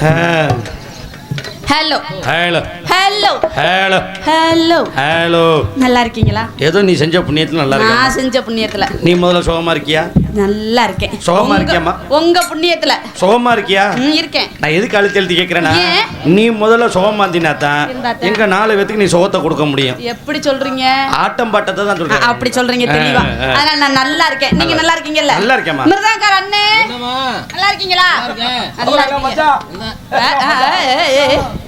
Hello hello hello hello hello hello. நல்லா இருக்கீங்களா? ஏதோ நீ செஞ்ச புண்ணியத்துல நல்லா இருக்க. நான் செஞ்ச புண்ணியத்துல நீ முதல்ல சுகமா இருக்கியா? நல்லா இருக்கேன். சுகமா இருக்கியாம்மா? உங்க புண்ணியத்துல சுகமா இருக்கியா? இருக்கேன். நான் எதுக்கு அழுத்தி எழுதி கேட்கிறேன்னா, ஏன்? நீ முதல்ல சுகமா இருந்தினா தான் எங்க 4 பேத்துக்கு நீ சுகத்தை கொடுக்க முடியும். எப்படி சொல்றீங்க? ஆட்டம் பாட்டத்தை தான் சொல்றேன். அப்படி சொல்றீங்க தெளிவா. அதனால நான் நல்லா இருக்கேன். நீங்க நல்லா இருக்கீங்கல்ல? நல்லா இருக்கேம்மா. மிருதங்கார அண்ணே நல்லா இருக்கீங்களா? நல்லா இருக்கேன் மச்சான்.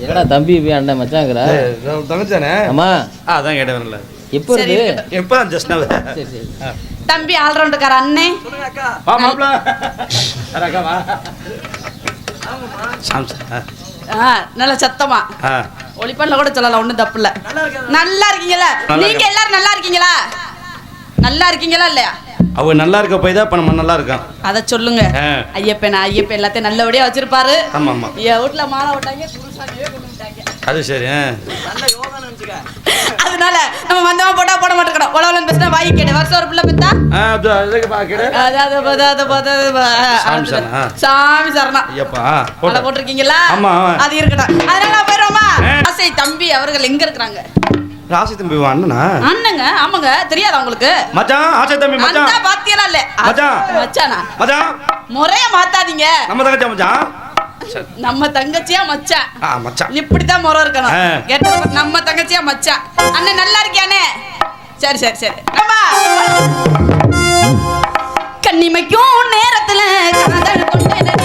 என்னடா தம்பி போய் அண்ணன் மச்சாங்கறா தங்கச்சானே. அம்மா அதான் கேட்டவன்ல. எப்போ இருக்கு? எப்பதான் ஜஸ்ட் நவ. சரி சரி. தம்பி ஆல்ரவுண்டர்கார அண்ணே. சொல்லுங்க அக்கா. வா மாப்ள. அக்கா வா. சாம்ஸ். நல்ல சத்தமா. ஒளிப்பண்ல கூட சொல்லலாம், ஒண்ணும் தப்பு இல்ல. நல்லா இருக்கீங்களா? நீங்க எல்லாரும் நல்லா இருக்கீங்களா? நல்லா இருக்கீங்களா இல்லையா? அவ நல்லா இருக்க போய் தான் இப்ப நம்ம நல்லா இருக்கோம். அத சொல்லுங்க. ஐயப்பன் எல்லாத்தையும் நல்லபடியா வச்சிருப்பாரு. ஆமா ஆமா. வீட்டுல மாலை விட்டாங்க, குருசாமியே கொண்டு விட்டாங்க. அது சரி. நல்ல யோகா நினைச்சுக்க. அதனால நம்ம வந்தவன் போட்டா போட மாட்டேங்கணும். உலவலன் பேசினா வாய் கேடு. வருஷம் ஒரு பிள்ளை பெத்தா சாமி சரணா. போட்டிருக்கீங்களா? அது இருக்கட்டும். அதனால போயிருவோமா? ஆசை தம்பி அவர்கள் எங்க இருக்கிறாங்க? ராசி தம்பி அண்ணனா? அண்ணங்க. ஆமாங்க. தெரியாதா உங்களுக்கு? மச்சான். ஆசை தம்பி மச்சான். அந்த பாத்தியலாம் இல்ல. மச்சான். மச்சானா? மச்சான். முறைய மாத்தாதீங்க. நம்ம தங்கச்சி மச்சான். நம்ம தங்கச்சியா மச்சான். மச்சான். இப்படிதான் முறை இருக்கணும். கேட்ட நம்ம தங்கச்சியா மச்சான். அண்ணன் நல்லா இருக்கியானே? சரி சரி சரி. கண்ணிமைக்கும் நேரத்துல காதல் கொண்டேனே.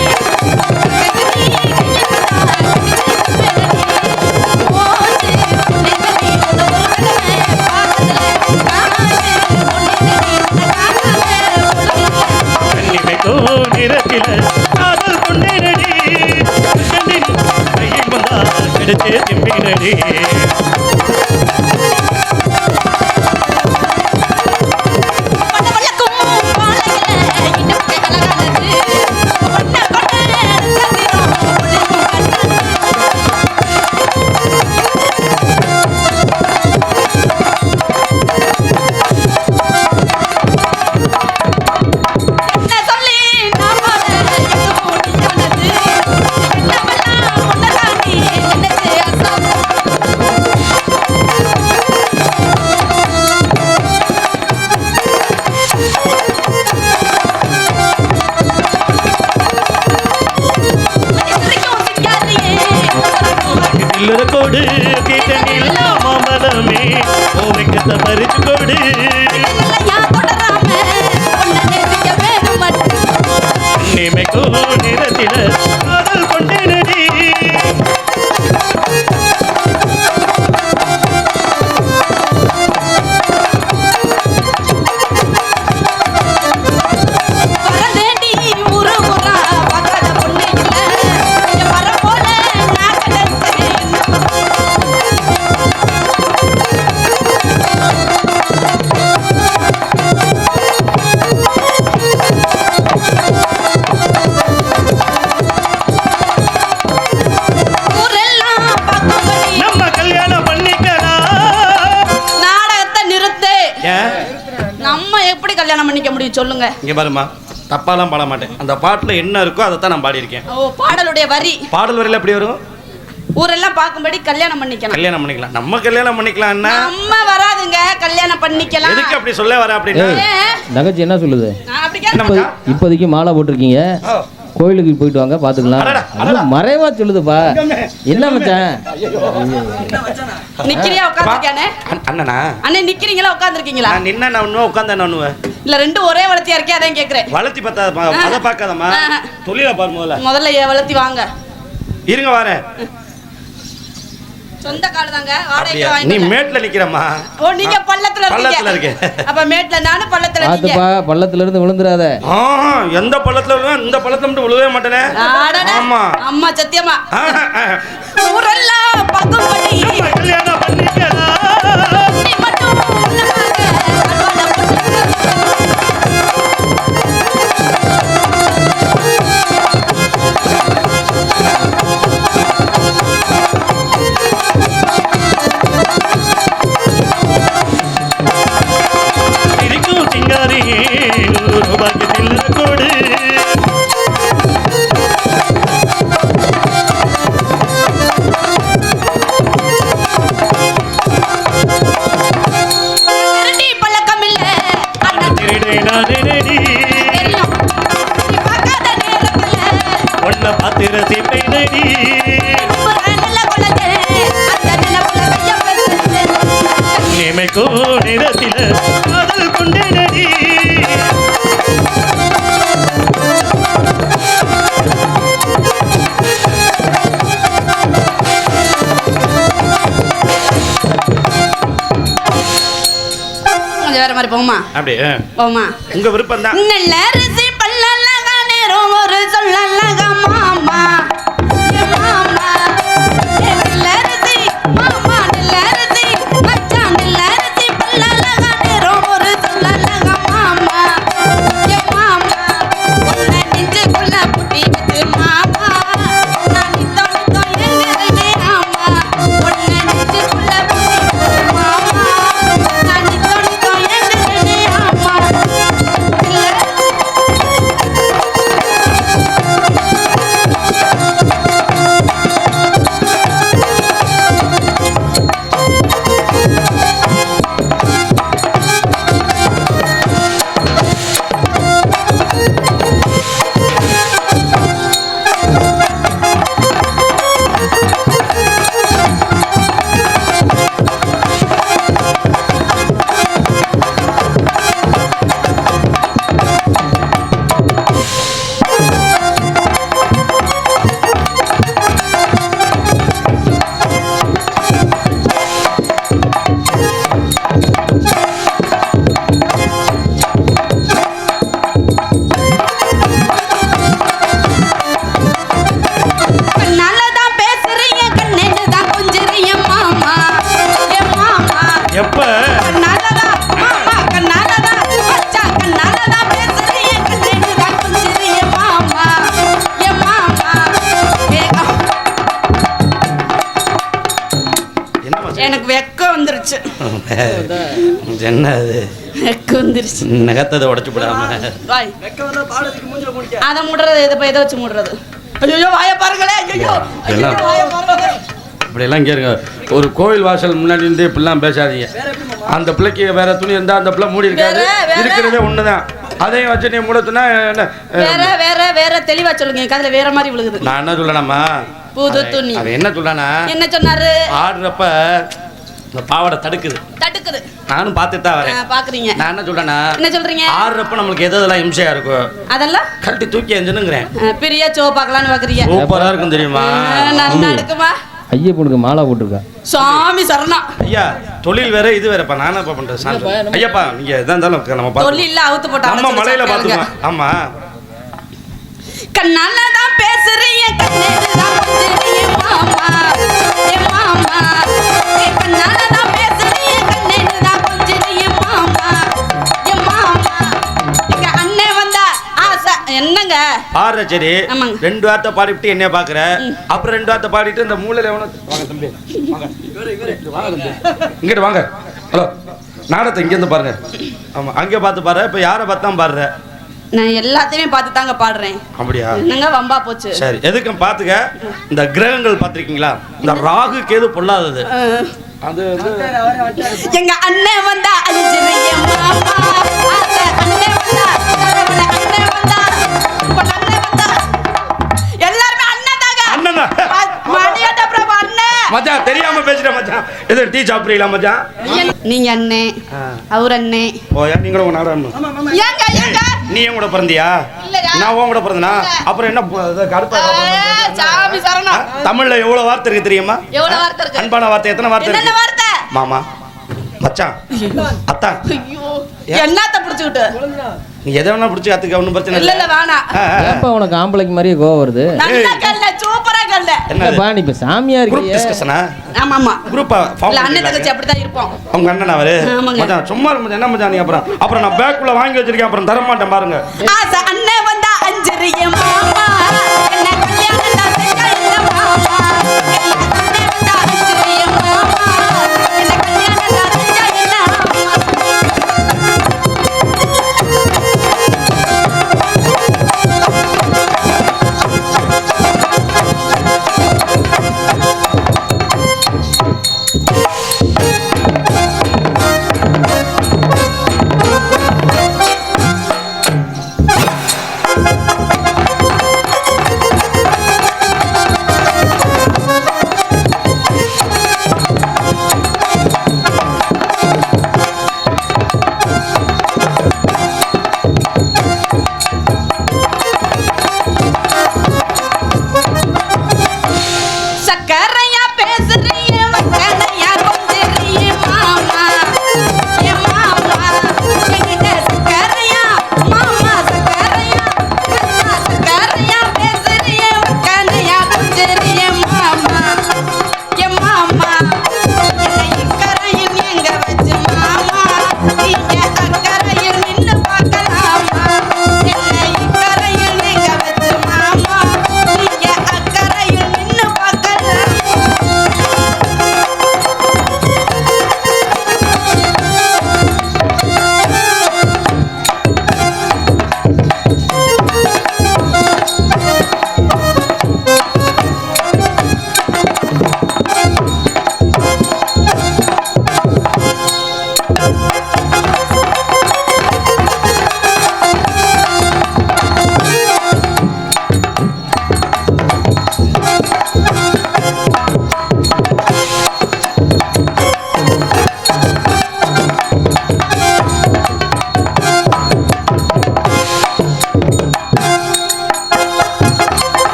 கொடு கேட்டனில் மாமலமே ஓமைக்கத்த பறிச்சு கொடு நிமைக்கோ நிறத்தில காதல் கொண்டேனடி. சொல்லுங்க. இங்க பாருமா, தப்பாலாம் பாட மாட்டேன். அந்த பாட்டுல என்ன இருக்கோ அதை தான் நான் பாடி இருக்கேன். ஓ, பாடலுடைய வரி. பாடல் வரியில எப்படி வரும்? ஊரெல்லாம் பார்க்கும்படி கல்யாணம் பண்ணிக்கலாம். கல்யாணம் பண்ணிக்கலாம். நம்ம கல்யாணம் பண்ணிக்கலாம். நம்ம வராதுங்க, கல்யாணம் பண்ணிக்கலாம். எதுக்கு அப்படி சொல்ல வர அப்படின்னா? தங்கச்சி என்ன சொல்லுது? நான் அப்படி கேட்க. இப்போதைக்கு மாலை போட்டிருக்கீங்க, கோயிலுக்கு போயிட்டு வாங்க பாத்துக்கலாம். மறைவா சொல்லுதுப்பா. என்ன மச்சான்? நிக்கிறியா உட்கார்ந்திருக்கானே? அண்ணனா? அண்ணே நிக்கிறீங்களா உட்கார்ந்திருக்கீங்களா? நான் நின்னா நான் ஒண்ணுவா உட்கார்ந்தா நான் ஒண்ணுவா? இல்ல ரெண்டும் ஒரே வளத்தியா இருக்கே, அதான் கேக்குறேன். வளத்தி பத்தாதமா, அத பார்க்காதமா. தொழில பாரு முதல்ல வளத்தி வாங்க. இருங்க வரேன். சொந்த கால் தாங்க, வாடகைக்கு வாங்கி. நீ மேட்ல நிக்கிறமா? ஓ, நீங்க பள்ளத்துல இருக்கீங்க. அப்ப மேட்ல நானும் பள்ளத்துல இருக்கேன். பாத்துப்பா, பள்ளத்துல இருந்து விழுந்துறாத. எந்த பள்ளத்துல விழுவா? இந்த பள்ளத்துல மட்டும் விழுவே மாட்டேனே. ஆமா அம்மா சத்தியமா. ஊரெல்லாம் பக்கும்படி கல்யாணம் பண்ணிக்கலாம். நீ மட்டும் கண்ணிமைக்கும் நேரத்தில காதல் கொண்டேனடி வேற மாதிரி போமா அப்படியே போமா உங்க விருப்பம் தான். நல்ல அரிசி பல்லலக நேரம் ஒரு சொல்லலக மாமா ஏ மாமா ஏ நல்ல அரிசி மாமா நல்ல அரிசி மச்சான் நல்ல அரிசி பல்லலக நேரம் ஒரு சொல்லலக மாமா ஏ மாமா உன்னை நெஞ்சுக்குள்ள புட்டி வச்சு மாமா நான் நித்தம் நித்தம் எங்குறேனே ஆமா உன்னை நெஞ்சுக்குள்ள புட்டி வச்சு மாமா நான் நித்தம் நித்தம் எங்குறேனே ஆமா இல்ல கண்ணாலதான் பேசுறீங்க கண்ணேன்னு தான் கொஞ்சறீங்க மாமா ஏ மாமா எப்ப கண்ணாலதான் மாமா கண்ணாலதான் மச்சான் கண்ணாலதான் பேசுறீங்க கண்ணேன்னு தான் கொஞ்சறீங்க மாமா ஏ மாமா என்ன மச்சான்? எனக்கு வெக்கம் வந்துருச்சு என்ன அது வெக்கம் வந்துருச்சு நகத்ததை உடைச்சு விடாம வாய் அதை மூடுறது எதை வச்சு மூடுறது ஐயோ வாய பாருங்களே ஐயோ எல்லாம். வாய பாருங்களே அப்படியெல்லாம் இங்கே இருங்க. ஒரு கோவில் வாசல் முன்னாடி இருந்து இப்படிலாம் பேசாதீங்க. அந்த பிள்ளைக்கு வேற துணி இருந்தா அந்த பிள்ளை மூடி இருக்காது. வேற. இருக்கிறதே ஒண்ணுதான். அதையும் வச்சு நீ மூடத்துனா என்ன? வேற தெளிவா சொல்லுங்க. காதுல வேற மாதிரி விழுகுது. நான் என்ன சொல்லலாமா? புது துணி. அவன் என்ன சொன்னானா? என்ன சொன்னாரு? ஆடுறப்ப இந்த பாவாடை தடுக்குது. நானும் பார்த்துட்டு தான் வரேன். பாக்குறீங்க. நான் என்ன சொல்றேன்னா? என்ன சொல்றீங்க? ஆடுறப்ப நம்மளுக்கு எதெல்லாம் இம்சையா இருக்கும் அதெல்லாம் கழட்டி தூக்கி எஞ்சுனுங்கிறேன். பிரியா சோ பார்க்கலாம்னு பாக்குறீங்க. சூப்பரா இருக்கும் தெரியுமா? நல்லா இருக்குமா? ஐயப்பனுக்கு மாலை போட்டிருக்கா. சாமி சரணா. ஐயா தொழில் வேற இது வேறப்பா. நானும் இப்ப பண்றேன். ஐயாப்பா நீங்க எதா இருந்தாலும் நம்ம தொழில் இல்ல அவுத்து போட்டா நம்ம மலையில பாத்துக்கலாம். ஆமா கண்ணால தான் பேசுறீங்க கண்ணேது தான் கொஞ்சறீங்க மாமா ஏ மாமா ஏ கண்ணால தான் பேசுறீங்க கண்ணேது தான் கொஞ்சறீங்க மாமா ஏ மாமா எங்க அண்ணே வந்தா ஆசை என்னங்க பாடுற சரி. ஆமாங்க. 2 வார்த்தை பாடிவிட்டு என்னைய பாக்குற. அப்புறம் 2 வார்த்தை பாடிட்டு இந்த மூலையில எவனோ வாங்க தம்பி வாங்க இங்கிட்டு வாங்க. ஹலோ நாடத்தை இங்க இருந்து பாருங்க. ஆமா அங்கே பார்த்து பாரு. இப்ப யாரை பார்த்தா பாடுற? நான் எல்லாத்தையுமே பார்த்து தாங்க பாடுறேன். அப்படியா? என்னங்க வம்பா போச்சு. சரி எதுக்கும் பாத்துக்க. இந்த கிரகங்கள் பாத்திருக்கீங்களா? இந்த ராகு கேது பொல்லாதது. அது எங்க அண்ணன் வந்தா அஞ்சிரைய மாமா ஆசை அண்ணன் வந்தா சரவண அண்ணன் வந்தா பொண்ணு வந்தா எல்லாரும் அண்ணன் தாங்க. அண்ணனா? மணியாட்ட பிரபு அண்ணன். மச்சான் தெரியாம பேசிட்டேன் மச்சான். எது டீ சாப்பிடுறீங்களா மச்சான்? நீங்க அண்ணே அவர் அண்ணே. ஓயா நீங்களும் உங்க நாடகம். ஏங்க ஏங்க நீ என் கூட பிறந்தியா? இல்லையா? நான் உன் கூட பிறந்தனா? அப்புறம் என்ன கருப்பா? சாமி சரணா. தமிழ்ல எவ்வளவு வார்த்தை இருக்கு தெரியுமா? எவ்வளவு வார்த்தை இருக்கு? அன்பான வார்த்தை எத்தனை வார்த்தை என்னென்ன இருக்கு? வார்த்தை? மாமா மச்சான் அத்தான். ஐயோ என்னத்த புடிச்சுக்கிட்டு? நீ எதை வேணா பிடிச்சி கத்துக்க. ஒன்றும் பிரச்சனை இல்ல இல்ல வேணாம். ஏப்பா உனக்கு ஆம்பளைக்கு மாதிரியே கோவம் வருது? நல்லா கல்ல சூப்பரா கல்ல. என்னப்பா நீ இப்ப சாமியா குரூப் இருக்கீங்க? டிஸ்கஷனா? ஆமா ஆமா குரூப்பா ஃபார்ம் இல்ல அண்ணன் பண்ணி தங்கச்சி அப்படிதான் இருப்போம். உங்க அண்ணன் அவரு? ஆமாங்க. மச்சான் சும்மா இரு மச்சான். என்ன மச்சான் நீ அப்புறம் நான் பேக்குள்ள வாங்கி வச்சிருக்கேன். அப்புறம் தர மாட்டேன் பாருங்க. ஆசை அண்ணன் வந்தா அஞ்சரிய மாமா என்ன கல்யாணம் தான் செஞ்சா என்ன மாமா அண்ணன் வந்தா அஞ்சரிய மாமா என்ன கல்யாணம் தான் செஞ்சா என்ன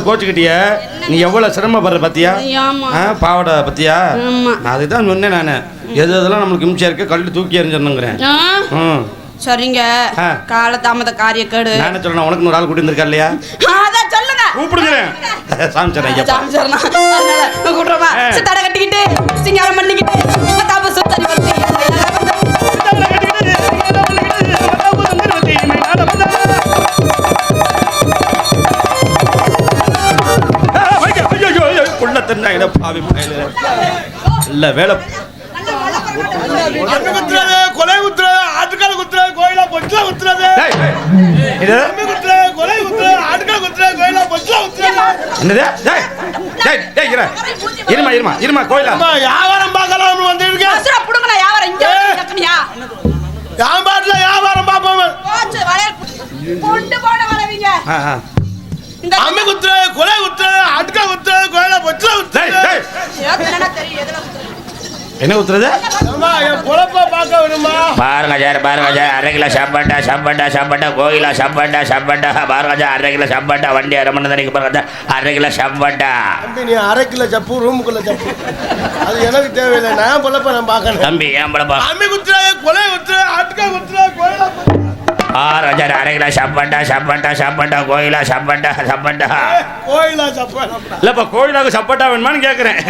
வந்து கோச்சுக்கிட்டிய நீ எவ்வளவு சிரமப்படுற பத்தியா பாவடை பத்தியா நான் அதுதான் சொன்னேன் நானு எது எதெல்லாம் நம்மளுக்கு இம்சையா இருக்கு கல்லு தூக்கி எறிஞ்சிடணுங்கிறேன் சரிங்க கால தாமத காரியக்கேடு நான் என்ன சொல்றேன் உனக்கு ஒரு ஆள் கூட்டி வந்திருக்கா இல்லையா அதான் சொல்லுங்க கூப்பிடுங்க சாமிச்சரன் ஐயா சாமிச்சரனா கூப்பிடுறமா தட கட்டிக்கிட்டு சிங்காரம் பண்ணிக்கிட்டு தாப சுத்தரி வந்து பாவி இல்ல வேலை கொலை குத்துறது ஆட்டுக்கால குத்துறது கோயிலா பொச்சலா குத்துறது கொலை குத்துறது ஆட்டுக்கால குத்துறது கோயிலா பொச்சலா குத்துறது இருமா இருமா இருமா கோயிலா வியாபாரம் பார்க்கலாம் வந்திருக்கேன் புடுங்கடா வியாபாரம் இங்க கக்கனியா வியாபாரத்துல வியாபாரம் பாப்போம் கொண்டு போட வரவீங்க அம்மி குத்துறது கொலை குத்துறது ஆட்டுக்கால குத்துறது கோயிலா பொச்சலா குத்துறது என்ன குத்துறது பாருங்க சார் பாருங்க சார் 1/2 கிலோ சம்பட்டா கோயிலா சம்பட்டா பாருங்க சார் 1/2 கிலோ சம்பட்டா வண்டி 1/2 மணி நேரம் பாருங்க 1/2 கிலோ சம்பட்டா நீ 1/2 கிலோ சப்பு ரூமுக்குள்ள சப்பு அது எனக்கு தேவையில்லை நான் பொழப்ப நான் பார்க்கணும் தம்பி ஏன் பொழப்பா அம்மி குத்துறது கொலை குத்துறது ஆட்டுக்கா குத்துறது கோயிலா பாருங்க சார் 1/2 கிலோ சம்பட்டா கோயிலா சம்பட்டா இல்லப்பா கோயிலாவுக்கு சப்பட்டா வேணுமான்னு கேட்குறேன்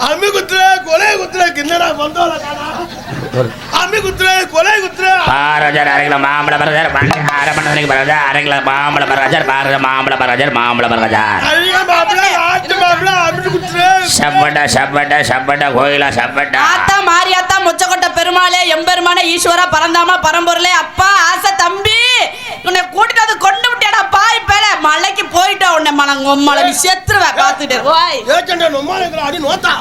அம்மி குத்துற கொலை குத்துற கிண்ணடா வந்தோல காணா அம்மி குத்துற கொலை குத்துற பாரஜர் 1/2 கிலோ மாம்பழம் பரஜர் 1/2 மணி நேரம் பரஜர் 1/2 கிலோ மாம்பழம் பரஜர் மாம்பழம் பரஜர் ஐயா மாம்பழ ஆட்டு மாம்பழ அம்மி குத்துற சப்பட்டா கோயிலா சப்பட்டா ஆத்தா மாரியாத்தா மொச்சக்கொட்ட பெருமாளே எம்பெருமானே ஈஸ்வரா பரந்தாமா பரம்பொருளே அப்பா ஆசை தம்பி உன்னை கூட்டிட்டு வந்து கொண்டு விட்டியாடா பாய் பேல மலைக்கு போயிட்டா உன்னை மலங்கொம்மல நீ செத்துருவ பாத்துட்டு ஓய் ஏச்சண்டா நொம்மாலங்கற அடி நோத்தா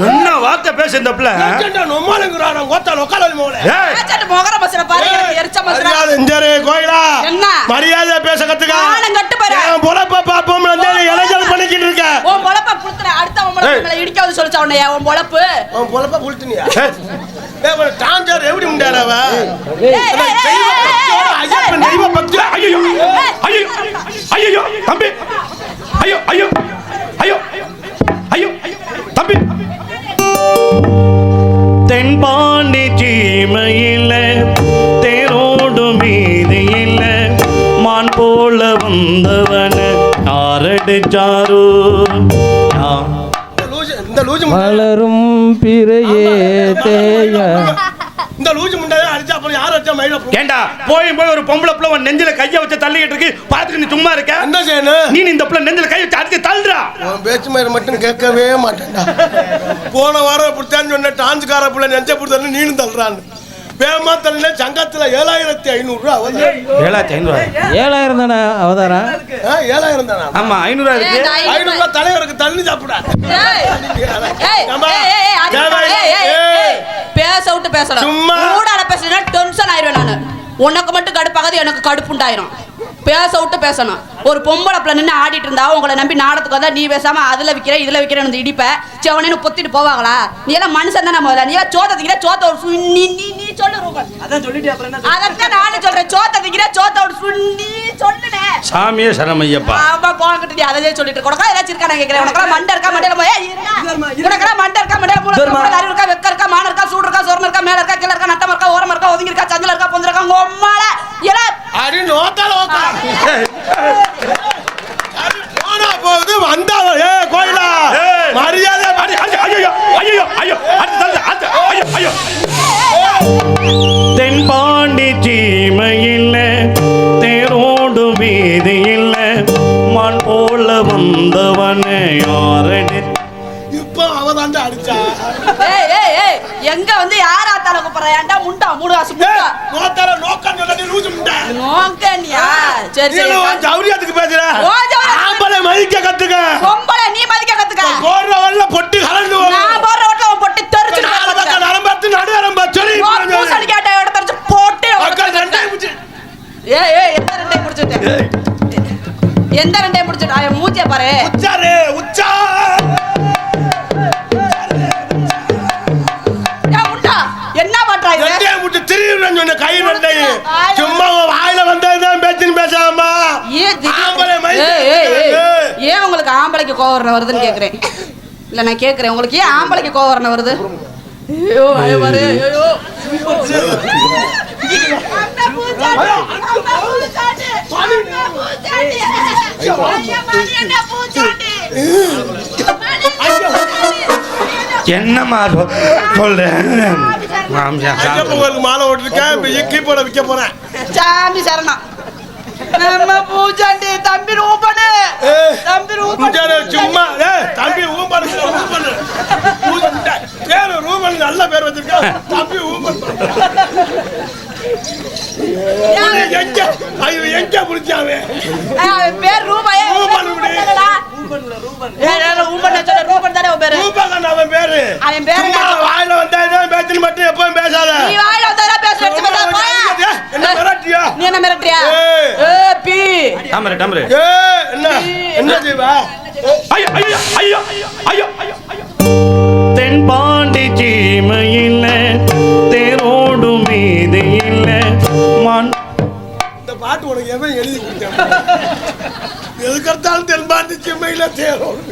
என்ன வார்த்தை பேச இந்த பிள்ளை ஏச்சண்டா நொம்மாலங்கற நான் கோத்தா லோக்கல் மோளே ஏச்சண்டா மொகர பசல பாரு எரிச்ச மசரா இந்தரே கோயிலா என்ன மரியாதை பேச கத்துக்க நான் கட்டு பாரு நான் பொளப்ப பாப்போம் வந்து எலஜல் பண்ணிக்கிட்டு இருக்க உன் பொளப்ப புளுத்துற அடுத்த உங்கள இடிக்காது சொல்லுச்சா உன்னை உன் பொளப்ப புளுத்துனியா ஏய் டான்சர் எப்படி முண்டாரவ தெய்வ பக்தி ஐயோ தம்பி ஐயோ தம்பி தென்பாண்டி சீமையில தேரோடு மீதியில மான் போல வந்தவன யாரடிச்சாரோ மலரும் பிறையே தேய இந்த லூஜு முண்டாவே அடிச்சா அப்புறம் யார் அடிச்சா மயில ஏண்டா போய் ஒரு பொம்பளை பிள்ளை உன் நெஞ்சில கைய வச்சு தள்ளிட்டு இருக்கு பாத்துட்டு நீ சும்மா இருக்க என்ன செய்யணும் நீ இந்த பிள்ளை நெஞ்சில கை வச்சு அடிச்சு தள்ளுறா உன் பேச்சு மயில மட்டும் கேட்கவே மாட்டேன்டா போன வாரம் இப்படித்தான் சொன்ன டான்ஸ்கார பிள்ளை நெஞ்ச பிடிச்சாலும் நீனும் தள்ளுறான்னு வேமா தள்ளின சங்கத்துல 7500 ரூபா 7500 தானே அவதாரா 7000 தானா ஆமா 500 இருக்கு 500 ரூபா தலைவருக்கு தள்ளி சாப்பிடா பேச விட்டு பேசணும் மூடால பேசினா டென்ஷன் ஆயிடுவேன் நானு உனக்கு மட்டும் கடுப்பாகாது எனக்கு கடுப்புண்டாயிரும் பேச விட்டு பேசணும் ஒரு பொம்பளை பிள்ளை நின்று ஆடிட்டு இருந்தா உங்களை நம்பி நாடத்துக்கு வந்தா நீ பேசாம அதுல விக்கிற இதுல விக்கிறேன்னு இடிப்ப செவனேன்னு பொத்திட்டு போவாங்களா நீ எல்லாம் மனுஷன் தானே முதல்ல நீ எல்லாம் சோத்த திங்கிற சோத்த ஒரு நீ சொல்லு அதான் சொல்லிட்டு அதான் நானும் சொல்றேன் சோத்த திங்கிற சோத்த ஒரு சுண்ணி சொல்லுனே சாமியே சரமையப்பா ஆமா போனக்கிட்ட நீ அதே சொல்லிட்டு உனக்கு ஏதாச்சும் இருக்கா நான் கேட்கிறேன் உனக்கு மண்டை இருக்கா மண்டையில போய் உனக்கு மண்டை இருக்கா மண்டையில மூளை அறிவு இருக்கா வெக்க இருக்கா மான இருக்கா சூடு இருக்கா சோறு இருக்கா மேல இருக்கா கீழ இருக்கா நட்டம் இருக்கா ஓரம் இருக்கா ஒதுங்கி இருக்கா சந்தில இருக்கா பொந்து இருக்கா உம்மால எல்லாம் அடி நோத்தால ஓகா போனா போகுது வந்தா கோயிலா மரியாதை ஐயோ தென்பாண்டி சீமையில தேரோடு வீதியில மான் போல வந்தவன யாரடி இப்போ அவதாண்டா அடிச்சா எங்க வந்து யார் ஆத்தால கூப்பிடுற ஏன்டா முண்டா மூணு காசு முண்டா நோத்தால நோக்கன் சொல்லி லூசு முண்டா நோக்கனியா சரி சரி ஜவுரியத்துக்கு பேசுற ஆம்பளை மதிக்க கத்துக்க பொம்பளை நீ மதிக்க கத்துக்க போற வல்ல பொட்டி கலந்து நான் போற ஓட்ல பொட்டி தெரிச்சிட்டு பக்க நரம்பத்து நடு நரம்ப சொல்லி பூசணி கேட்ட ஓட தெரிச்சு போட்டு எந்த ரெண்டை முடிச்சிட்ட எந்த ரெண்டை முடிச்சிட்ட அவன் மூஞ்சிய பாரு உச்சாரே உச்சா என்ன பண்றா இது ரெண்டே முட்டு திருறன்னு சொன்ன கை ரெண்டை சும்மா வாயில வந்ததுதான் பேச்சின்னு பேசாமா ஏ ஆம்பளை மதிக்க கோவரணை வருதுன்னு கேக்குறேன். இல்ல நான் கேக்குறேன், உங்களுக்கு ஏன் ஆம்பளைக்கு கோவரணை வருது? ஐயோ பாரு, ஐயோ என்னம்மா சொல்றேன்? மாலை ஓட்டிருக்கேன், கீப்போட விற்க போறேன். சாமி சரணம். நம்ம பூஜாண்டி தம்பி ரூபனு, தம்பி ரூபனு சும்மா தம்பி ஊம்பனு பேரு ரூபன், நல்ல பேர் வச்சிருக்க. தம்பி ஊம்பன் எங்க முடிச்சாவே பேர் ரூபாயே. ரூபன் தானே பேரு. அவன் பேரு வாயில வந்தா பேச்சு மட்டும் எப்பவும் பேசாத. நீ வாயில வந்தா பேச என்ன மிரட்டியா? நீ என்ன மிரட்டியா? பி டமரு டமரு என்ன என்ன செய்வா? ஐயோ ஐயோ ஐயோ ஐயோ ஐயோ. தென்பாண்டி சீமையில் தேரோடும் வீதியில் மண். இந்த பாட்டு உனக்கு எவன் எழுதி கொடுத்தான்? எதுக்கெடுத்தாலும் தென்பாண்டி சீமையில தேரோடும்.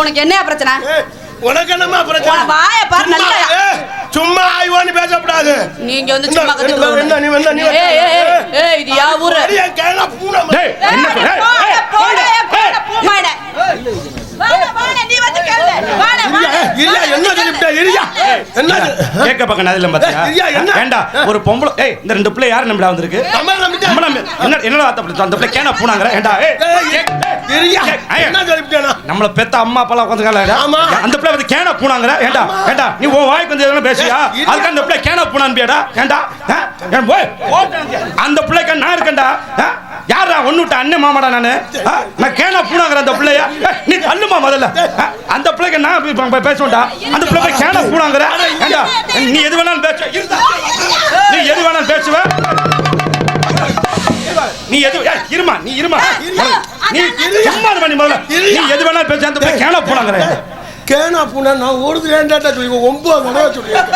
உனக்கு என்ன பிரச்சனை? உனக்கு என்னமா பிரச்சனை? வாயை பாரு நல்லா. சும்மா ஆய்வான்னு பேசக்கூடாது. நீங்க வந்து சும்மா என்ன நீ வந்த நீ ஏய் இது யா ஊரு? ஏய் கேளா பூனை. டேய் என்ன போடா பூமாடே. வாடா நீ வந்து கேளு. வாடா இல்ல என்ன சொல்லிட்ட? இரியா என்ன கேக்க பக்க நதில பாத்தியா? ஏண்டா ஒரு பொம்பளை ஏய் இந்த ரெண்டு பிள்ளை யார் நம்மள வந்திருக்கு? என்ன என்னடா அந்த பிள்ளை கேனா போனாங்கற? ஏண்டா ஏய் இரியா என்ன சொல்லிட்டேனா? நம்மள பெத்த அம்மா அப்பா உட்கார்ந்துக்கல. அந்த பிள்ளை வந்து கேனா போனாங்கற? ஏண்டா ஏண்டா நீ உன் வாய்க்கு வந்து எதனா பேசியா? அதுக்கு அந்த பிள்ளை கேனா போனான்பியடா? ஏண்டா ஏன் போய் அந்த பிள்ளைக்கு நான் இருக்கேன்டா. யாரா ஒண்ணுட்ட அண்ணன் மாமாடா நானு. நான் கேனா போனாங்கற அந்த பிள்ளைய நீ தள்ளுமா முதல்ல. அந்த பிள்ளைக்கு நான் பேசுவேன்டா. அந்த பிள்ளை கேனா போனாங்கற? ஏண்டா நீ எது வேணாலும் பேசு. நீ எது வேணாலும் பேசுவ. நீ எது இருமா நீ இருமா நீ சும்மா இருமா. நீ முதல்ல நீ எது வேணாலும் பேசு. அந்த பிள்ளை கேனா போனாங்கற? கேனா பூனா நான் ஓடுது ஏன்டா சொல்லி 9 தடவை சொல்லிட்டேன்.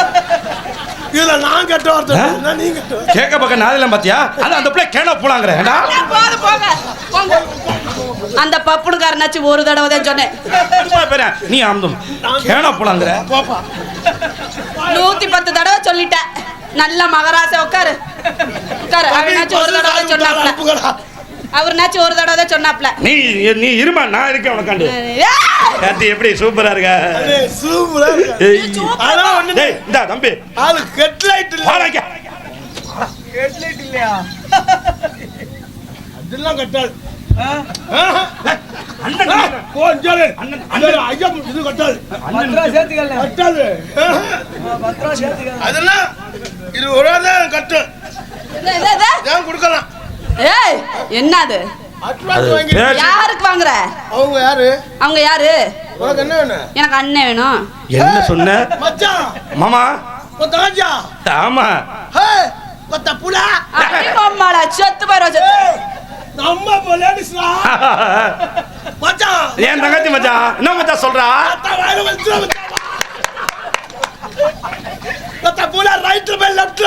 இதுல நான் கட்ட வார்த்தை நீங்க கேக்க பக்க நாதெல்லாம் பாத்தியா? அது அந்த பிள்ளை கேனா போனாங்கற? ஏண்டா போங்க போங்க. அந்த பப்புடுகாரனாச்சு ஒரு தடவை தான் சொன்னேன். நீ ஆம்தும் கேனா போனாங்கற? பாப்பா 110 தடவை சொல்லிட்டேன். நல்ல மகராச உட்காரு உட்காரு. அவனாச்சு ஒரு தடவை சொன்னாப்ல. அவர்னாச்சு ஒரு தடவை தான் சொன்னாப்ல. நீ நீ இருமா நான் இருக்கேன் உனக்காண்டி. கார்த்தி எப்படி சூப்பரா இருக்க? சூப்பரா இருக்கு. ஆனா ஒண்ணு டேய் இந்தா தம்பி ஆளு ஹெட் லைட் இல்ல. வாடா இங்க. ஹெட் லைட் இல்லையா? அதெல்லாம் கட்டாது. அண்ணன் கொஞ்சம் அண்ணன் ஐயா இது கட்டாது. பத்ரா சேர்த்துக்கல. கட்டாது. பத்ரா சேர்த்துக்கல. அதெல்லாம் இது ஒருதா கட்டு. ஏன் கொடுக்கலாம்? ஏய் என்னது? அட்வான்ஸ் வாங்கி யாருக்கு வாங்குற? அவங்க யாரு? அவங்க யாரு? உனக்கு என்ன வேணும்? எனக்கு அண்ணன் வேணும். என்ன சொன்ன? மச்சான் மாமா கொத்தராஜா. ஆமா ஹே கொத்த புலா. அடி மாமாடா செத்து போறோம். நம்ம போலீஸ்ரா. மச்சான் ஏன் தங்கச்சி மச்சான் என்ன மச்சான் சொல்றா? அத்த வாயில வந்து கொத்த புலா ரைட் பை லெஃப்ட்.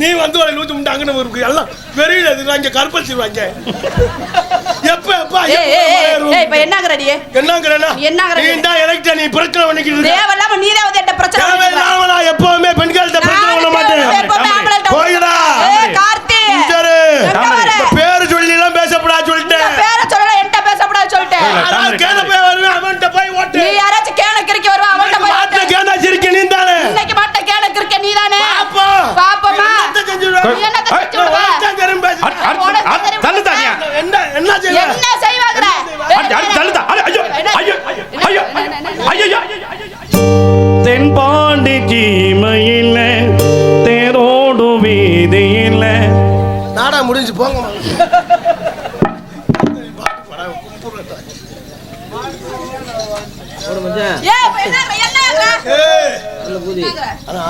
நீ வந்து ஒரு லூச்சு முண்டாங்கன்னு ஒரு எல்லாம் வெறியில இதுங்க கற்பழிச்சிருவாங்க. எப்ப எப்ப ஏய் இப்ப என்னங்கற நீ? என்னங்கறனா? என்னங்கற நீ தான் எலக்ட் நீ பிரச்சனை பண்ணிக்கிட்டு இருக்க. தேவலாம நீ தான் வந்து என்ன பிரச்சனை பண்ணிக்கிட்டு இருக்க? தேவலாம நான் எப்பவுமே பெண்கள்ட்ட பிரச்சனை பண்ண மாட்டேன். போய்டா. ஏய் கார்த்தி இந்தரு பேர் சொல்லி எல்லாம் பேசப்படாது சொல்லிட்டேன். பேரை சொல்லல என்கிட்ட பேசப்படாது சொல்லிட்டேன். நான் கேன போய் வருவேன் அவன்ட்ட போய் ஓட்டு. நீ யாராச்சும் கேன கிறுக்கி வருவா அவன்ட்ட போய் ஓட்டு. கேன சிரிக்க நீ தானே. இன்னைக்கு மாட்ட கேன கிறுக்க நீ தானே. பாப்பா பாப்பமா என்ன செஞ்சுடுவா? என்ன செஞ்சுடுவா? தள்ளுதானியா? என்ன செய்வா? என்ன செய்வாங்கற? தள்ளுதா? ஐயோ ஐயோ ஐயோ ஐயோ. தென்பாண்டி சீமையில் தேரோடும் வீதியில் நாடா முடிஞ்சு போங்க.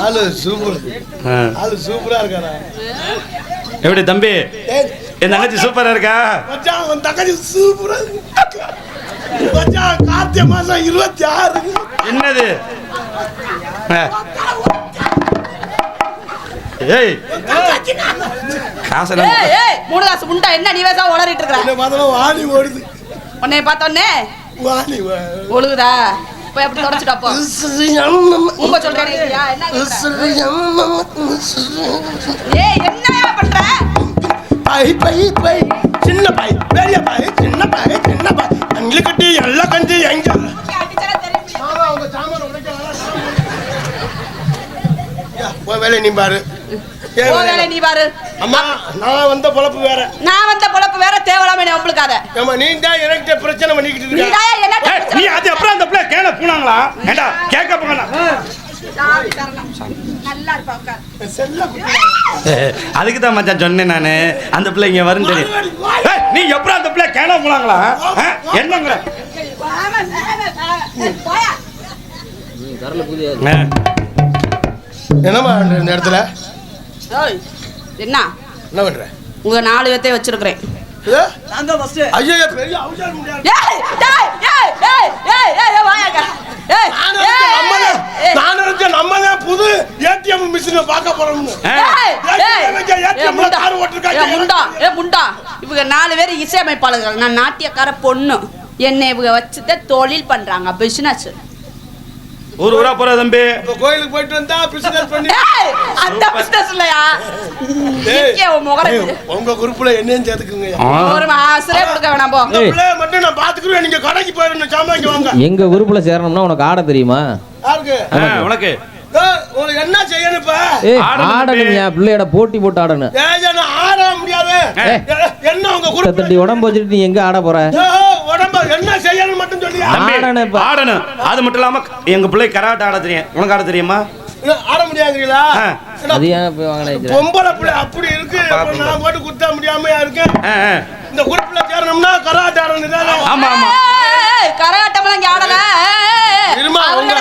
ஆளு சூப்பரா இருக்காரா? எப்படி தம்பி என் தங்கச்சி சூப்பரா இருக்கா? மச்சான் உன் தங்கச்சி சூப்பரா இருக்கு. மச்சான் கார்த்திகை மாசம் 26. என்னது? ஏய் காசு மூணு காசு முண்டா என்ன நீ வேசா உளறிட்டு இருக்கற? இந்த மாதிரி வாடி ஓடுது. உன்னை பார்த்தோன்னே வாணி வா. ஒழுகுதா போய் அப்படி தொடச்சிட்டு அப்போ உங்க சொல்றேன் ஏய் என்னையா பண்ற பை பை பை சின்ன பை பெரிய பை சின்ன பை சின்ன பை அங்கே கட்டி எல்லாம் கஞ்சி எங்க உங்க சாமான உடைக்க வேலை நீ பாரு நீ பாரு. அம்மா நான் வந்த பொழப்பு வேற, நான் வந்த பொழப்பு வேற. தேவலாம நீ உங்களுக்காத. ஏமா நீ தான் எனக்கு பிரச்சனை பண்ணிக்கிட்டு இருக்க. நீ அது அப்புறம் அந்த பிள்ளை கேன பூனாங்களா? ஏண்டா கேட்க போங்கடா. நல்லா இருப்பா உட்கார். அதுக்கு தான் மச்சான் சொன்னேன் நானு அந்த பிள்ளை இங்க வரும் தெரியும். நீ எப்பறம் அந்த பிள்ளை கேன பூனாங்களா? என்னங்கற? என்னமா இந்த இடத்துல என்ன என்ன பண்ற? உங்க 4 பேத்தை வச்சிருக்கேன். நான் தான் ஃபர்ஸ்ட். ஐயோ பெரிய அவசரம் முடியாது. நான் நினைச்சேன் நம்ம தான் புது ஏடிஎம் மிஷினை பார்க்க போறோம்னு. முண்டா இவங்க 4 பேர் இசையமைப்பாளர்கள். நான் நாட்டியக்கார பொண்ணு. என்னை இவங்க வச்சுட்டு தொழில் பண்றாங்க, பிசினஸ். ஊர் ஊரா போற தம்பி. கோயிலுக்கு போயிட்டு வந்தா பிசினஸ் பண்ணி அந்த பிசினஸ் இல்லையா? உங்க குரூப்ல என்னையும் சேர்த்துக்குங்க. ஒரு ஆசிரியை கொடுக்க வேணாம் போ. மட்டும் நான் பாத்துக்கிறேன். நீங்க கடைக்கு போயிடணும், சாமான் வாங்க. எங்க குரூப்ல சேரணும்னா உனக்கு ஆட தெரியுமா? யாருக்கு? உனக்கு. உங்களுக்கு என்ன செய்யணும் இப்ப? ஆடணும்யா, பிள்ளையோட போட்டி போட்டு ஆடணும். ஆட முடியாது. என்ன உங்க குரூப் தட்டி உடம்பு வச்சுட்டு நீ எங்க ஆட போற? உடம்பு என்ன செய்யணும் மட்டும் சொல்லியா? ஆடணும். அது மட்டும் இல்லாம எங்க பிள்ளை கராட்டே ஆட தெரியும். உனக்கு ஆட தெரியுமா? ஆட முடியாதுங்களா? அது ஏன் போய் வாங்கலாம்? பொம்பளை பிள்ளை அப்படி இருக்கு. நான் போட்டு குத்த முடியாமையா இருக்கேன். இந்த குரூப்ல சேரணும்னா கராட்டே ஆடணும். ஆமா ஆமா, கராட்டம்லாம் இங்க ஆடல. இருமா உங்க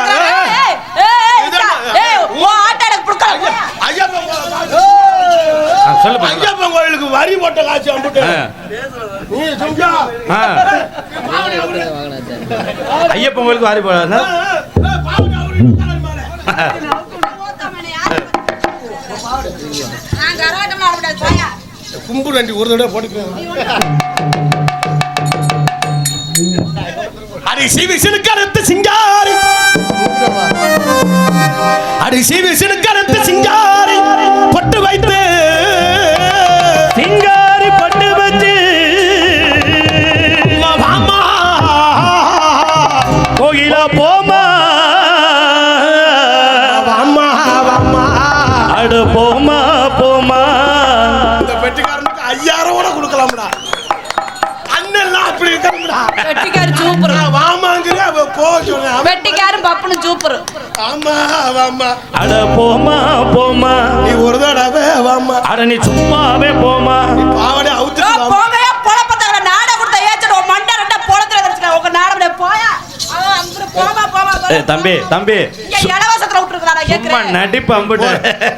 ஐயப்பன் கோயிலுக்கு வரி போட்ட காட்சி அம்பிட்டு நீ சும்மா ஐயப்பன் கோயிலுக்கு வாரி போட கும்பு நண்டி ஒரு தடவை போட்டுக்கிறேன். அரிசி விசிலுக்கறுத்து சிங்காரி, அரிசி விசிலுக்கறுத்து சிங்காரி பட்டு வைத்து சிங்காரி பட்டு வச்சு வாமா கோயிலா போமா வாமா வாமா அடு போமா போமா. இந்த பெட்டிக்காரனுக்கு 5000 கொடுக்கலாம்டா. அண்ணெல்லாம் அப்படி இருக்கா? வெட்டிக்காரு சூப்பர். வாமாங்கிற போ சொன்ன வெட்டிக்காரும் பப்புனு சூப்பர். ஆமா வாமா அட போமா போமா, நீ ஒரு தடவை வாமா. அட நீ சும்மாவே போமா. பாவடே அவுத்து போகையா பொளப்பத்தவர நாட கொடுத்த ஏச்சட மண்ட ரெண்ட பொளத்துல வச்சிருக்க. உங்க நாடே போயா. அங்க போமா போமா. தம்பி தம்பி இங்க இலவசத்துல விட்டுருக்கடா கேக்குறேன். சும்மா நடிப்பு அம்பிட்டு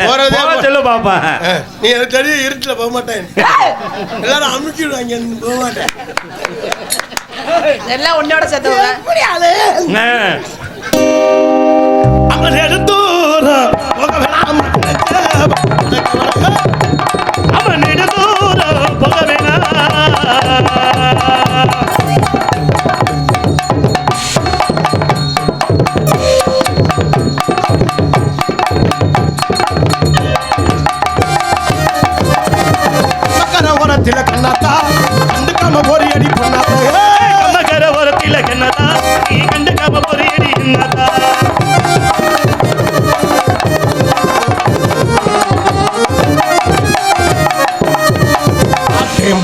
போறதே சொல்லு பாப்பா. நீ எனக்கு தெரியும் இருட்டுல போக மாட்டேன். எல்லாரும் அமுக்கிடுவாங்க. போக மாட்டேன். எல்லாம் உன்னோட சேர்த்துங்க. அவன் எடுத்தூர போக வேணாம். அவன் நெடுதூர போக வேணாம். ஓரத்தில் கண்ணாத்தா கண்டுக்காம போரி அடி பண்ணாத்தா. கம்மகர ஓரத்தில் கண்ணதா நீ கண்டுக்காம போறியடி என்னதா.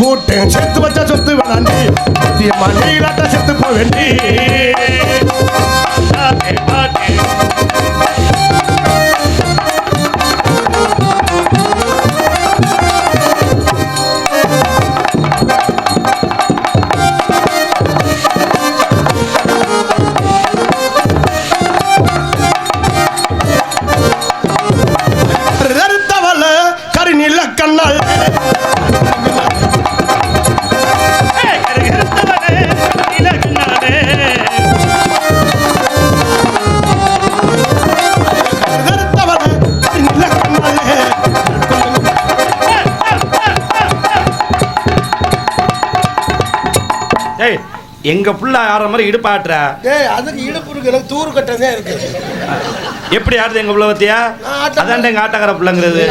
பூட்டேன் செத்து வச்ச சொத்து வேணாண்டி. சத்தியமா நீலாட்ட செத்து போக வேண்டி. கருநில கண்ணால் கருகிருத்தவனே கண்ணாலே எங்க புள்ள ஆடுற மாதிரி இடுப்பாட்டுற. ஏய் அதுக்கு இடுப்பு இருக்கு, எனக்கு தூரு கட்டதே இருக்கு. எப்படி ஆடுது எங்க புள்ள பத்தியா? அதான்டா எங்க ஆட்டக்கார புள்ளங்கிறது.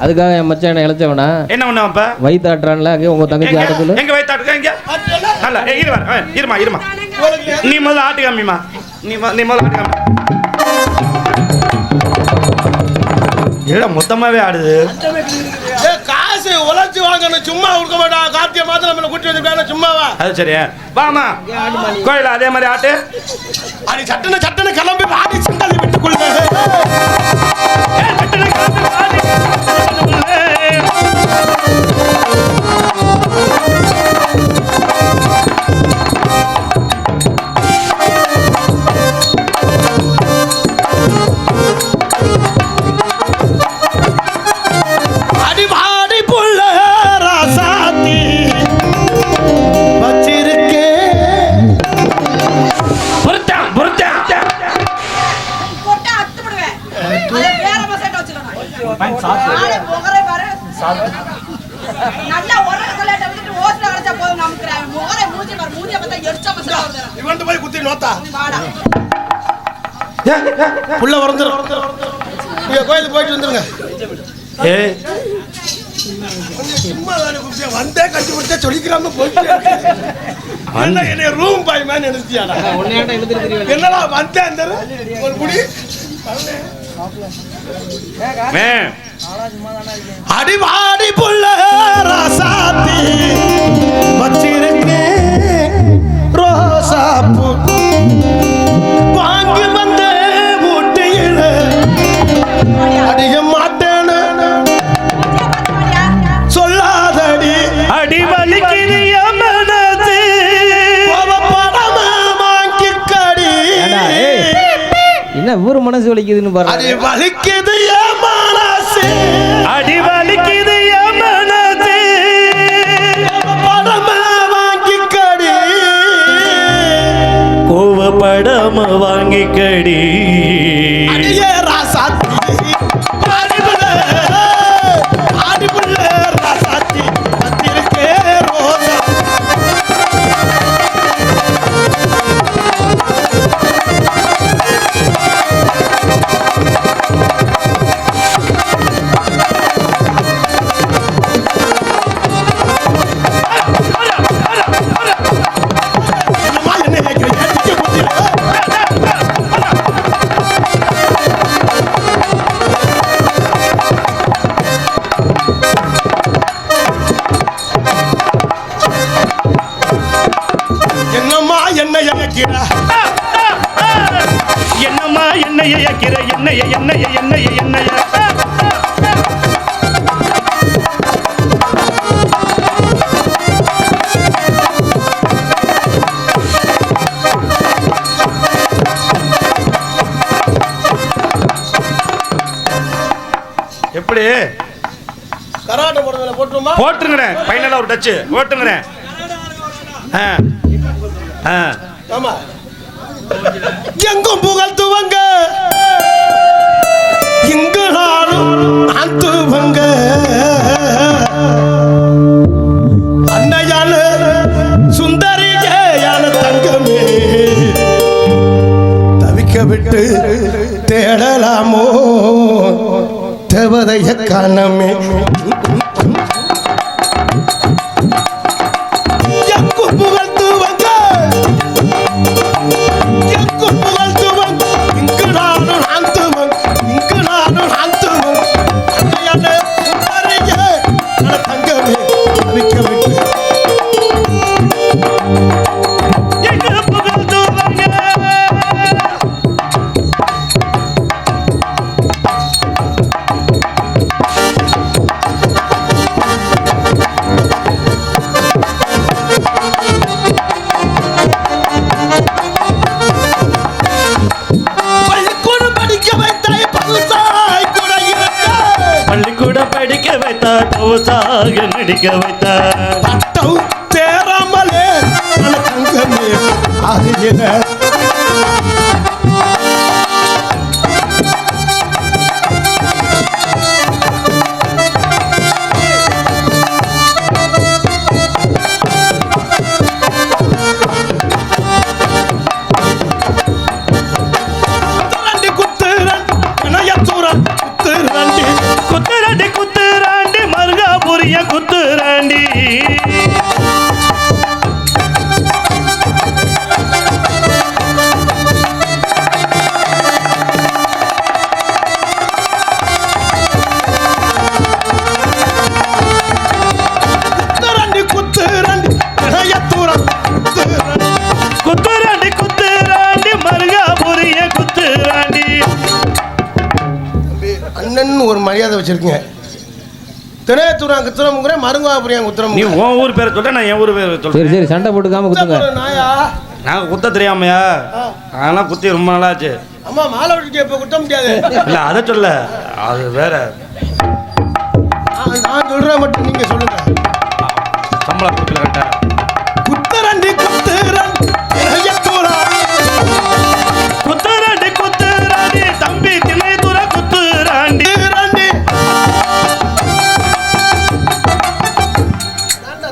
அதுக்காக என் மச்சான் இழைச்சவனா என்ன பண்ணுவான் இப்ப? வயிற்று ஆட்டுறான்ல அங்கே உங்க தங்கச்சி ஆட்ட சொல்லு. எங்க வயிற்றாட்டுக்க எங்க? அல்ல இருமா நீ முதல்ல ஆட்டு காமிமா. நீ முதல்ல ஆட்டு காமி. இல்ல மொத்தமாவே ஆடுது. காசு உழைச்சு வாங்கணும், சும்மா கொடுக்க மாட்டான். கார்த்திகை மாதம் நம்மள கூட்டி வந்திருக்காங்க, சும்மாவா? அது சரியா? வாமா கோயில அதே மாதிரி ஆட்டு. அது சட்டன கிளம்பி பாடி சண்டாதி விட்டுக்குள்ள புள்ள வரந்துரும். கோயிலுக்கு போயிட்டு வந்துருங்க. சும்மா வந்தே கட்டி கொடுத்தே சொல்லிக்கிறாம போயிட்டு என்ன ரூம் பாய் மாதிரி நினைச்சியாடா? என்னடா வந்தேன் ஒரு குடி அடிவாடி புள்ள ராசாத்தி வச்சிருக்கேன் ரோசாப்பூ வாங்கி வந்த மூட்டையில அடிய மாட்டேன்னு சொல்லாதடி. அடி வலிக்குது மனது படமா வாங்கி கடி. என்ன ஊர் மனசு வலிக்குதுன்னு பாரு. அடி வலிக்குது மனசு, அடி வலிக்குது மனது படமா வாங்கி கடி. கோவப்படாம வாங்கி கடி. அடியே ராசாத்தி ஆடிபுள்ள ராசாத்தி பத்திருக்கே ரோசா. என்னம்மா என்ன இயக்கிற, என்னம்மா என்னைய இயக்கிற, என்னைய எப்படி கராட்டை போடுறதுல போட்டுருமா? போட்டுங்கிறேன். ஃபைனலா ஒரு டச் போட்டுங்கிறேன். ஆமா எங்கும் புகழ் துவங்க இங்கு நாளும் அந்துவங்க அன்னையான சுந்தரியான தங்கமே தவிக்க விட்டு தேடலாமோ தேவதைய காணமே. புகழ் துவங்க புகழ் துவங்க இங்கு நானும் நான் துவங்க இங்கு நானும் நான் துவங்க அன்னையான சுந்தரியான தங்கமே தவிக்க விட்டு நடிக்க வைத்தார். பட்டம் தேராமலே தங்கமே ஆகிய அண்ணன் ஒரு மரியாதை வச்சிருக்கீங்க. திரையத்தூரா குத்துறமுங்கிற மருங்காபுரியா குத்துறம். நீ உன் ஊர் பேரை சொல்ல, நான் என் ஊர் பேரை சரி சொல்றேன். சரி சண்டை போட்டுக்காம குத்துங்க. நாயா நாங்கள் குத்த தெரியாமையா? அதெல்லாம் குத்தி ரொம்ப நாளாச்சு. அம்மா மாலை விட்டுட்டு எப்போ குத்த முடியாது. இல்லை அதை சொல்ல, அது வேற. நான் சொல்றேன் மட்டும் நீங்க சொல்லுங்க. சம்பளம் கொடுக்கல கரெக்டா. குத்துரண்டி குத்துரன் குத்துராண்டி குத்துராண்டி தம்பி திணைதுர குத்துராண்டி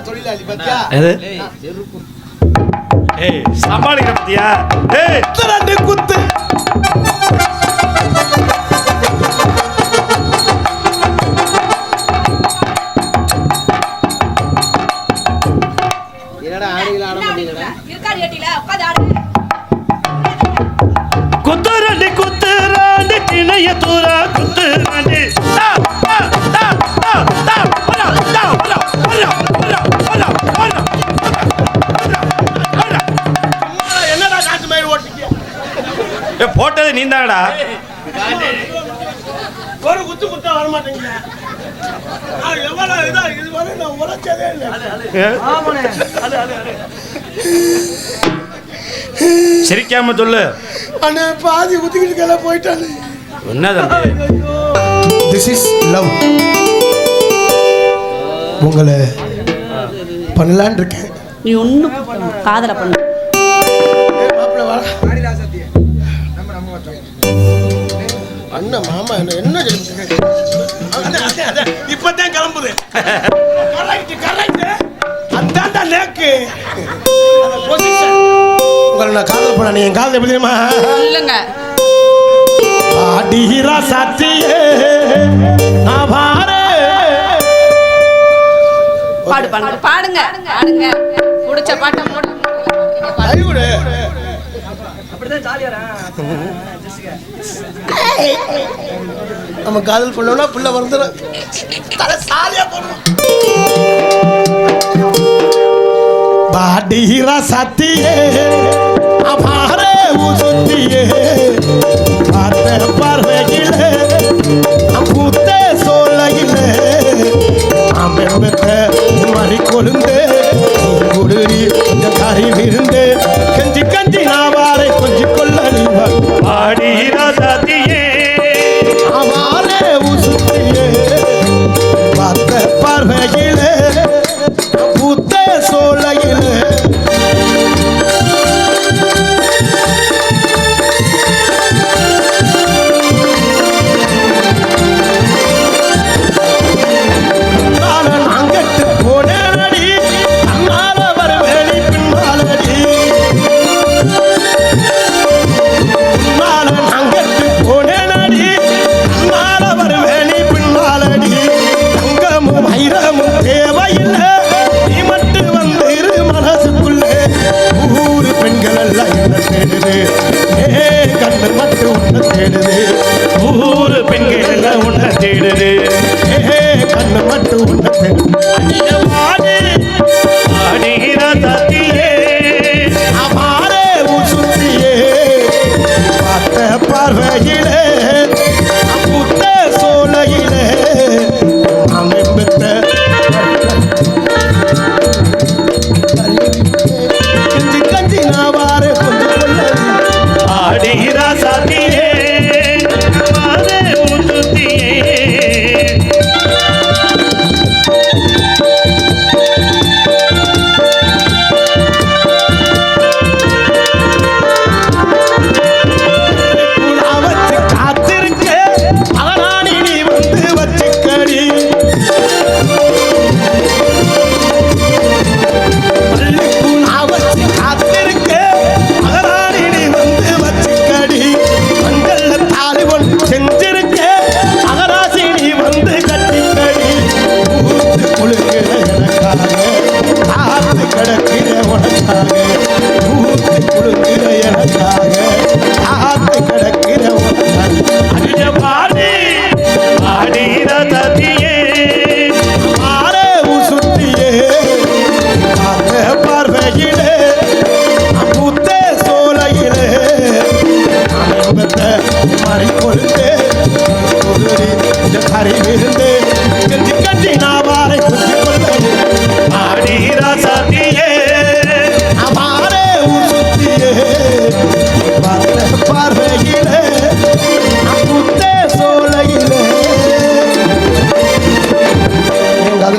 தொழிலாளி பத்தியா? ஏய் சமாளிக்கிற பத்தியா? ஏய் குத்துரண்டி குத்து குத்துராண்டி குத்துராண்டி திணையதுர குத்துராண்டி என்னடா காட்டு மயிர் ஓட்டிக்க? போட்டது நீ தானடா. ஒரு குத்து குத்தா வர மாட்டேங்க. எவ்வளவு இதா இதுவரை நான் உரைச்சதே இல்லை. சிரிக்காம சொல்லு. அண்ணே பாதி குத்திக்கிட்டு போயிட்டாரு. என்ன தம்பி? This is love. உங்களை பண்ணலான் இருக்கேன். நீ ஒன்றும் காதலை பண்ண. அண்ணன் மாமா என்ன இப்பதான் கிளம்புது. அதான் நேக்கு உங்களை நான் காதல் பண்ண. என் காதல் எப்படி தெரியுமா? இல்லைங்க. ஆடிரா சாத்தியே நான் பாரு. பாடு பாடுங்க பாடுங்க பாடுங்க. பிடிச்ச பாட்டை போடு. நம்ம காதல் பண்ணோம்னா புள்ள வந்துடும். பாடிரா சாத்தியே அபாரே உசுத்தியே பார்த்த பார்வையிலே பூத்த சோலையிலே அமெத்த மறி கொழுந்தே குடுறி கறி விருந்தே கஞ்சி கஞ்சி நாவாரை கொஞ்சி கொள்ள பாடி ராசாத்தியே அவாரே உசுத்தியே பார்த்த பார்வையிலே பூத்த சோலையிலே கண்ணு மட்டும் உன்னை தேடுது. ஊரு பெண்கள் எல்லாம் உன்னை தேடுது. கண்ணு மட்டும் உன்னை தேடுது. அபாரே உசுத்தியே பார்த்த பார்வையிலே பூத்த சோலையிலே அமைத்த கஞ்சி கஞ்சி நாவாரே கொஞ்சம் கொள்ள ஆடி ராசாத்தியே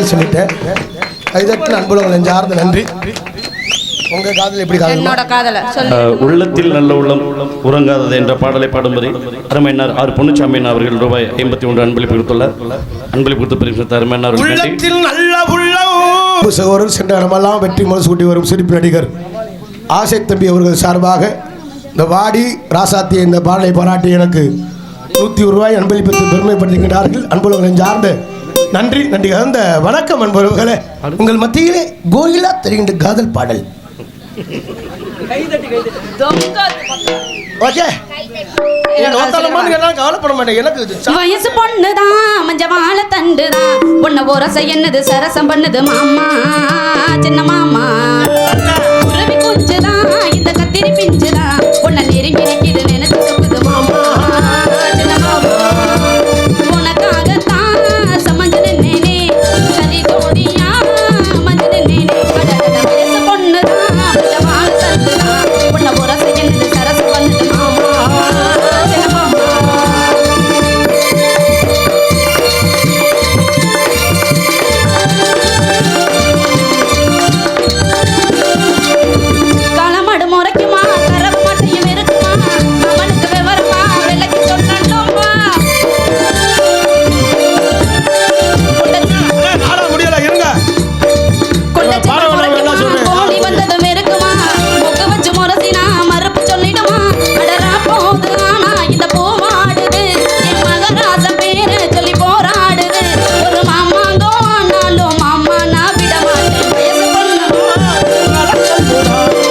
மாதிரி சொல்லிட்டேன். கைதட்டு அன்புள்ள நெஞ்சார்ந்த நன்றி. உங்க காதல் எப்படி காதல்? என்னோட காதல சொல்லு. உள்ளத்தில் நல்ல உள்ளம் உறங்காதது என்ற பாடலை பாடும்படி அருமையினார் ஆர் பொன்னுச்சாமியின் அவர்கள் ரூபாய் 51 அன்பளிப்பு கொடுத்துள்ளார். அன்பளிப்பு கொடுத்து பெருமித்த அருமையினார் உள்ளத்தில் நல்ல உள்ளம் சகோதரர் சென்ற இடமெல்லாம் வெற்றி முரசு கூட்டி வரும் சிரிப்பு நடிகர் ஆசை தம்பி அவர்கள் சார்பாக இந்த வாடி ராசாத்தி இந்த பாடலை பாராட்டி எனக்கு 100 ரூபாய் அன்பளிப்பு பெருமைப்படுத்துகின்றார்கள். அன்புள்ள நெஞ்சார்ந்த நன்றி நன்றி கலந்த வணக்கம் அன்புறவுகளே. உங்கள் மத்தியிலே கோயிலா தெரிகின்ற காதல் பாடல். கவலைப்பட மாட்டேன். எனக்கு வயசு பொண்ணுதான் மஞ்ச வாழ தண்டுதான் உன்ன ஓரசை என்னது சரசம் பண்ணுது மாமா சின்ன மாமா உறவி குஞ்சுதான் இந்த கத்திரி பிஞ்சுதான் உன்னை நெருங்கி நிற்கிது நினைச்சு சொக்குது மாமா சின்ன மாமா உனக்காகத்தான் சமஞ்சு நின்னேனே சரி தோடியா மஞ்சு நின்னேனே வயசு பொண்ணுதான் மஞ்ச வாழ தண்டுதான் உன்ன ஓரசை என்னது சரசம் பண்ணுது மாமா சின்ன மாமா களமடு முறைக்குமா கரவு மட்டையும் இருக்குமா அவனுக்கு விவரமா விலைக்கு சொன்னோம்பா முடியல இருங்க. கோழி வந்ததும் இருக்குமா முக வச்சு முரசினா மறுப்பு சொல்லிடுமா அடரா போது ஆனா இந்த பூவாடுது என் மகராச பேரு சொல்லி போராடுது ஒரு மாமாங்கோ ஆனாலும் மாமா நான் விட மாட்டேன் வயசு பொண்ணு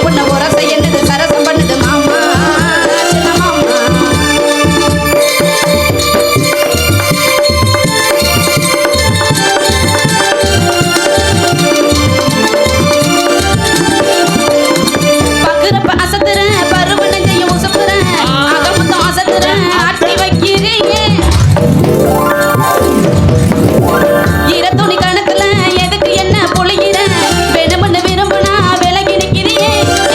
உன்னை உரசை என்னது சரசம் பண்ணுது மாமா சின்ன மாமா பக்குறப்ப அசத்துறேன் பருவ நெஞ்சையும் உசப்புறேன் அகமத்தம் அசத்துறேன் ஆட்டி வைக்கிறீங்க ஈர துணி கணக்குல எதுக்கு என்ன பொழிகிற வேணும்னு விரும்புனா விலகி நிற்கிறீங்க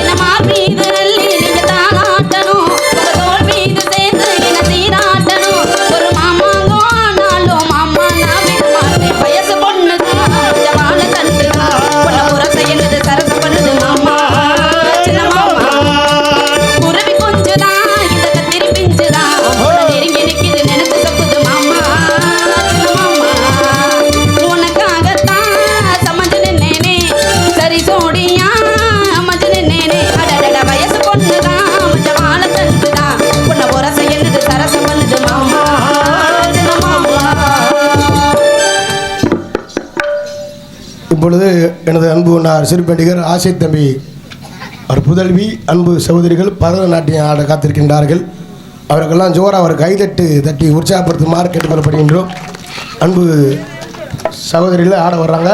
என்ன மார் மீது அள்ளி நீங்க தானாட்டணும் உங்க தோல் மீது சேர்ந்து என்ன சீராட்டணும் ஒரு மாமாங்கோ ஆனாலும் மாமா நான் விட மாட்டேன் வயசு பொண்ணுதான் ஜவால தண்டுதான் உன்னை உரசை என்னது சரசம் பண்ணுது மாமா சின்ன மாமா உறவி கொஞ்சுதான் இந்த கத்திரி பிஞ்சுதான் உன்னை நெருங்கி நிற்கிது நினைச்சு சொக்குது மாமா சின்ன மாமா உனக்காகத்தான் சமஞ்சு நின்னேனே சரி சோடியா அமஞ்சு நின்னேனே அடடட வயசு பொண்ணுதான் மஞ்ச வாழ தண்டுதான் உன்னை உரசை என்னது சரசம் பண்ணுது மாமா சின்ன மாமா இப்பொழுது எனது அன்பு சிரிப்பு நடிகர் ஆசை தம்பி அவர் புதல்வி அன்பு சகோதரிகள் பரதநாட்டியம் ஆட காத்திருக்கின்றார்கள். அவர்களெல்லாம் ஜோரா அவர் கைதட்டு தட்டி உற்சாகப்படுத்துமாறு கேட்டுக்கொள்ளப்படுகின்றோம். அன்பு சகோதரிகள் ஆட வர்றாங்க.